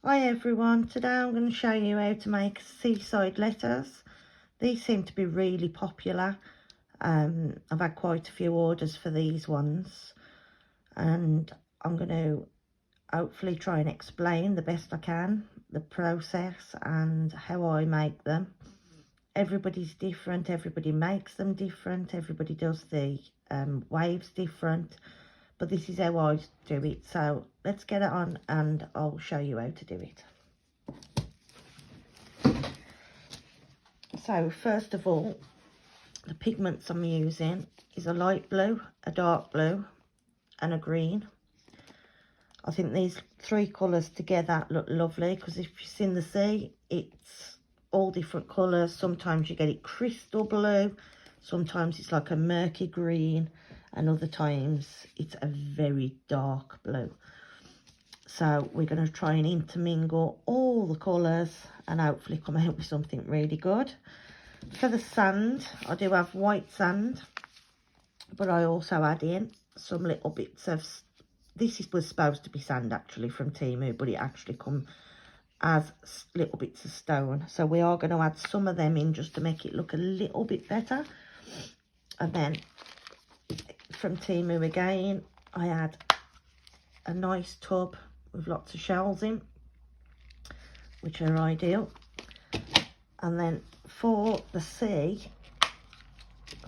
Hi everyone, today I'm going to show you how to make seaside letters. These seem to be really popular. I've had quite a few orders for these ones, and I'm going to hopefully try and explain the best I can the process and how I make them. Everybody's different, everybody makes them different, everybody does the waves different, but this is how I do it. So let's get it on and I'll show you how to do it. So first of all, the pigments I'm using is a light blue, a dark blue and a green. I think these three colours together look lovely because if you've seen the sea, it's all different colours. Sometimes you get it crystal blue, sometimes it's like a murky green, and other times it's a very dark blue. So we're going to try and intermingle all the colours and hopefully come out with something really good. For the sand, I do have white sand, but I also add in some little bits of, was supposed to be sand actually from Temu, but it actually come as little bits of stone. So we are going to add some of them in just to make it look a little bit better. And then from Temu again, I add a nice tub with lots of shells in, which are ideal. And then for the sea,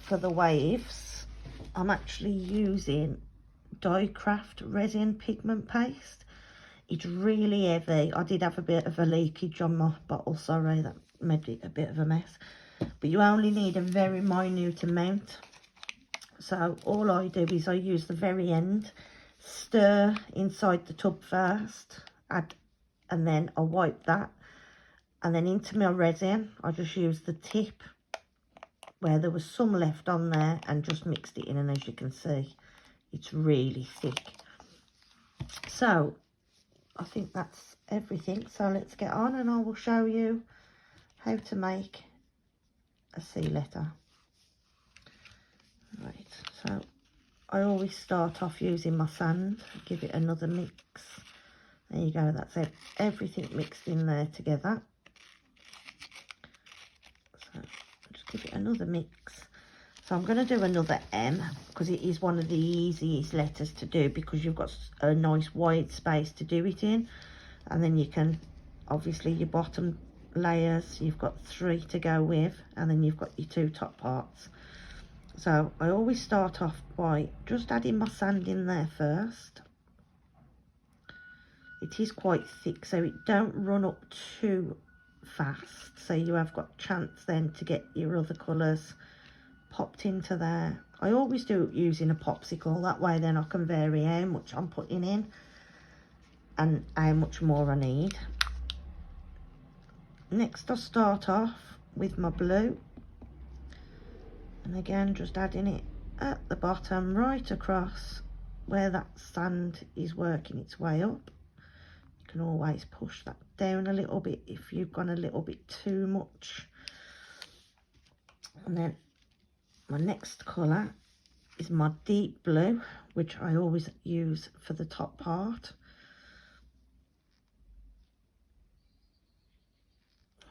for the waves, I'm actually using Die-Craft resin pigment paste. It's really heavy. I did have a bit of a leakage on my bottle, sorry, that made it a bit of a mess. But you only need a very minute amount. So all I do is I use the very end, stir inside the tub first, add, and then I wipe that. And then into my resin, I just use the tip where there was some left on there and just mixed it in. And as you can see, it's really thick. So I think that's everything. So let's get on and I will show you how to make a sea letter. Right, so I always start off using my sand, give it another mix. There you go, that's it. Everything mixed in there together. So just give it another mix. So I'm going to do another M because it is one of the easiest letters to do because you've got a nice wide space to do it in. And then you can, obviously your bottom layers, you've got 3 to go with, and then you've got your 2 top parts. So I always start off by just adding my sand in there first. It is quite thick, so it don't run up too fast, so you have got chance then to get your other colours popped into there. I always do it using a popsicle, that way then I can vary how much I'm putting in and how much more I need. Next I start off with my blue, and again just adding it at the bottom right across where that sand is working its way up. You can always push that down a little bit if you've gone a little bit too much. And then my next colour is my deep blue, which I always use for the top part.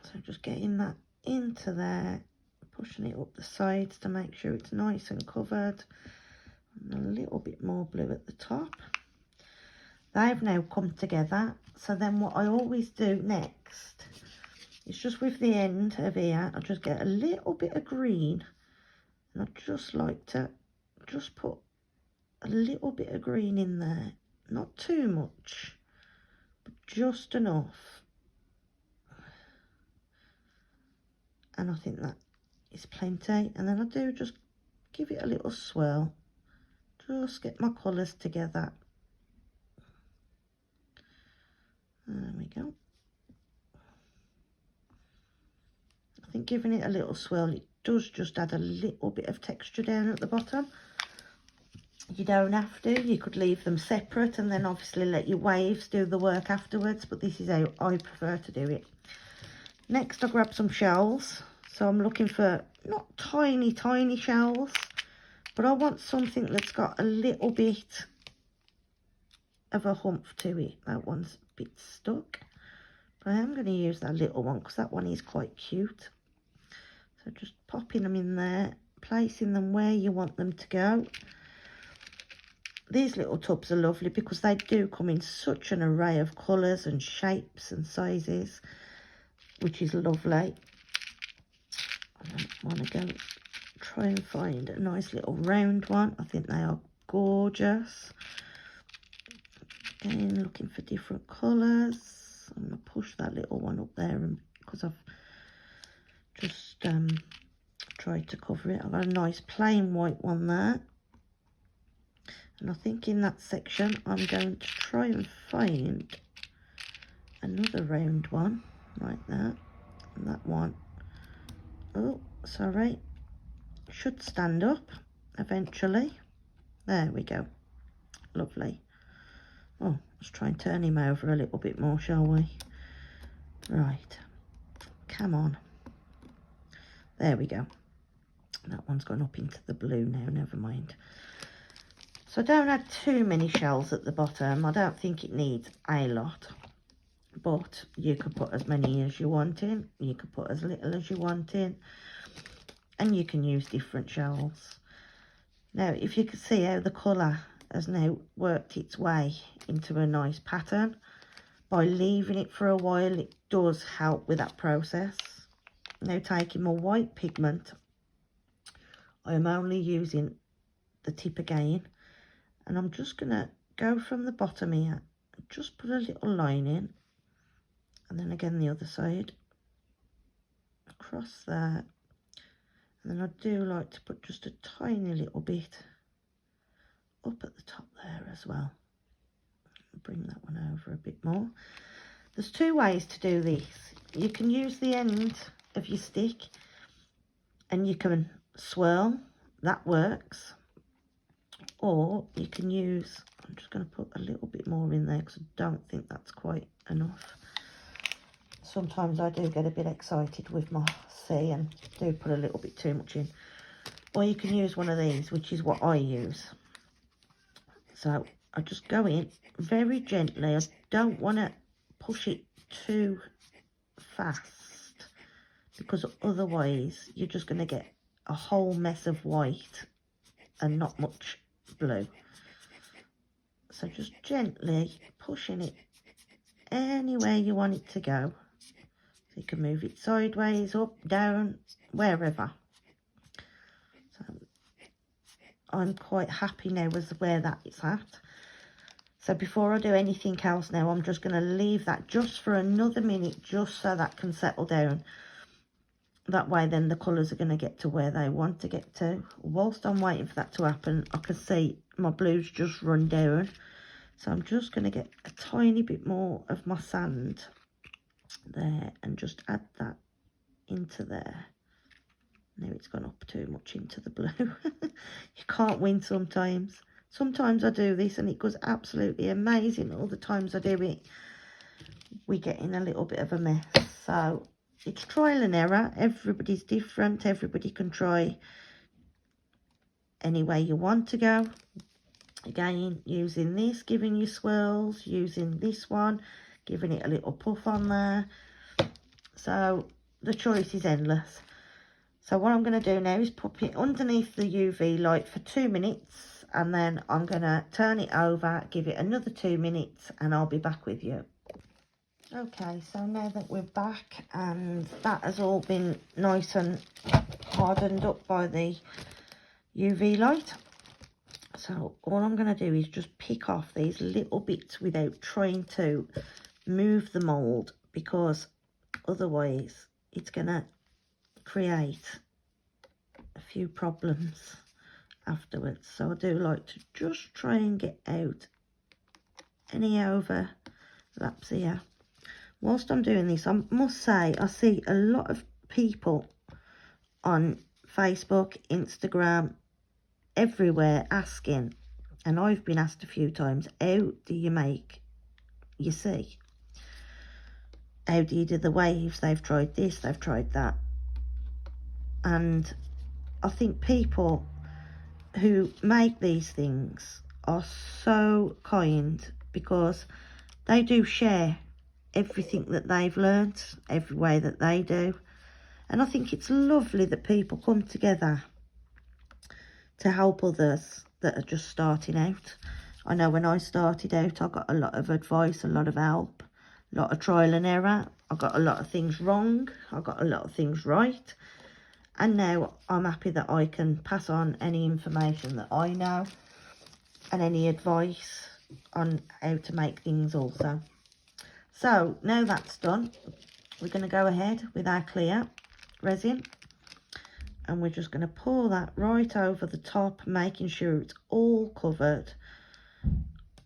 So just getting that into there, pushing it up the sides to make sure it's nice and covered. And a little bit more blue at the top. They've now come together. So then what I always do next is just with the end of here, I just get a little bit of green. And I just like to just put a little bit of green in there. Not too much, but just enough. And I think that is plenty. And then I do just give it a little swirl. Just get my colours together. There we go. I think giving it a little swirl, it does just add a little bit of texture down at the bottom. You don't have to, you could leave them separate and then obviously let your waves do the work afterwards, but this is how I prefer to do it. Next I grab some shells. So I'm looking for not tiny shells, but I want something that's got a little bit of a hump to it. That one's a bit stuck. I am going to use that little one because that one is quite cute. So just popping them in there, placing them where you want them to go. These little tubs are lovely because they do come in such an array of colours and shapes and sizes, which is lovely. I want to go try and find a nice little round one. I think they are gorgeous. Again, looking for different colours. I'm going to push that little one up there, and because I've just tried to cover it, I've got a nice plain white one there. And I think in that section I'm going to try and find another round one like that. And that one, oh sorry, should stand up eventually. There we go, lovely. Oh, let's try and turn him over a little bit more, shall we? Right, come on. There we go. That one's gone up into the blue now, never mind. So don't add too many shells at the bottom. I don't think it needs a lot. But you could put as many as you want in. You could put as little as you want in. And you can use different shells. Now, if you can see how the colour has now worked its way into a nice pattern, by leaving it for a while, it does help with that process. Now, taking my white pigment, I am only using the tip again, and I'm just going to go from the bottom here and just put a little line in, and then again the other side, across there, and then I do like to put just a tiny little bit up at the top there as well. Bring that one over a bit more. There's two ways to do this. You can use the end of your stick and you can swirl, that works. Or you can use, I'm just going to put a little bit more in there because I don't think that's quite enough. Sometimes I do get a bit excited with my C and do put a little bit too much in. Or you can use one of these, which is what I use. So I just go in very gently. I don't want to push it too fast because otherwise you're just going to get a whole mess of white and not much blue. So just gently pushing it anywhere you want it to go. So you can move it sideways, up, down, wherever. So I'm quite happy now with where that is at. So before I do anything else now, I'm just going to leave that just for another minute, just so that can settle down. That way then the colours are going to get to where they want to get to. Whilst I'm waiting for that to happen, I can see my blues just run down. So I'm just going to get a tiny bit more of my sand there and just add that into there. Now it's gone up too much into the blue. You can't win sometimes. Sometimes I do this and it goes absolutely amazing. All the times I do it, we get in a little bit of a mess. So it's trial and error. Everybody's different. Everybody can try any way you want to go. Again, using this, giving you swirls, using this one, giving it a little puff on there. So the choice is endless. So what I'm going to do now is pop it underneath the UV light for 2 minutes, and then I'm going to turn it over, give it another 2 minutes, and I'll be back with you. Okay, so now that we're back and that has all been nice and hardened up by the UV light, so all I'm going to do is just pick off these little bits without trying to move the mould, because otherwise it's going to create a few problems afterwards. So I do like to just try and get out any overlaps here. Whilst I'm doing this, I must say I see a lot of people on Facebook, Instagram, everywhere asking, and I've been asked a few times, how do you make your sea? How do you do the waves? They've tried this, they've tried that. And I think people who make these things are so kind, because they do share everything that they've learnt, every way that they do. And I think it's lovely that people come together to help others that are just starting out. I know when I started out, I got a lot of advice, a lot of help, a lot of trial and error. I got a lot of things wrong, I got a lot of things right. And now I'm happy that I can pass on any information that I know and any advice on how to make things also. So now that's done, we're going to go ahead with our clear resin, and we're just going to pour that right over the top, making sure it's all covered.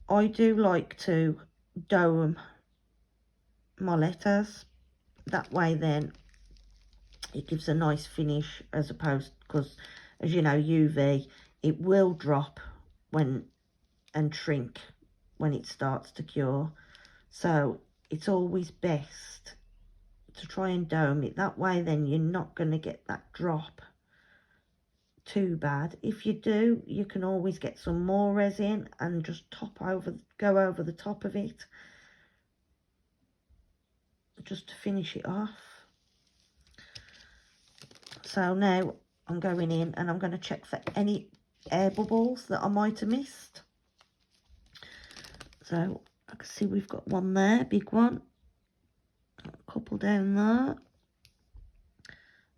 I do like to dome my letters, that way then it gives a nice finish, as opposed, because as you know, UV, it will drop when and shrink when it starts to cure. So it's always best to try and dome it, that way then you're not going to get that drop too bad. If you do, you can always get some more resin and just go over the top of it just to finish it off. So now I'm going in and I'm going to check for any air bubbles that I might have missed. So I can see we've got one there, big one, a couple down there,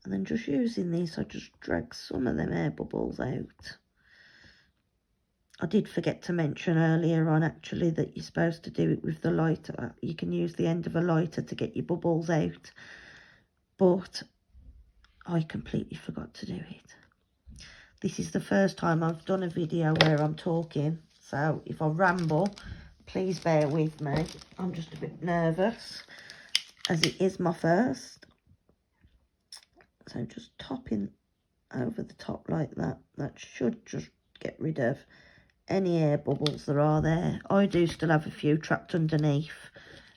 and then just using this, I just drag some of them air bubbles out. I did forget to mention earlier on actually that you're supposed to do it with the lighter. You can use the end of a lighter to get your bubbles out, but I completely forgot to do it. This is the first time I've done a video where I'm talking, so if I ramble, please bear with me. I'm just a bit nervous as it is my first. So just topping over the top like that. That should just get rid of any air bubbles that are there. I do still have a few trapped underneath,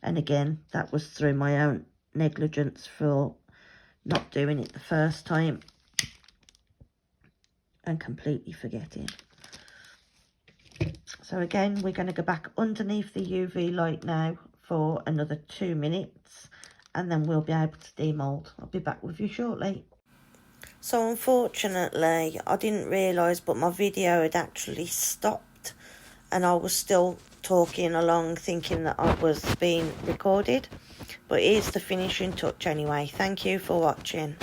and again, that was through my own negligence for not doing it the first time and completely forgetting. So again, we're going to go back underneath the UV light now for another 2 minutes, and then we'll be able to demold. I'll be back with you shortly. So unfortunately, I didn't realise, but my video had actually stopped and I was still talking along thinking that I was being recorded. But here's the finishing touch anyway. Thank you for watching.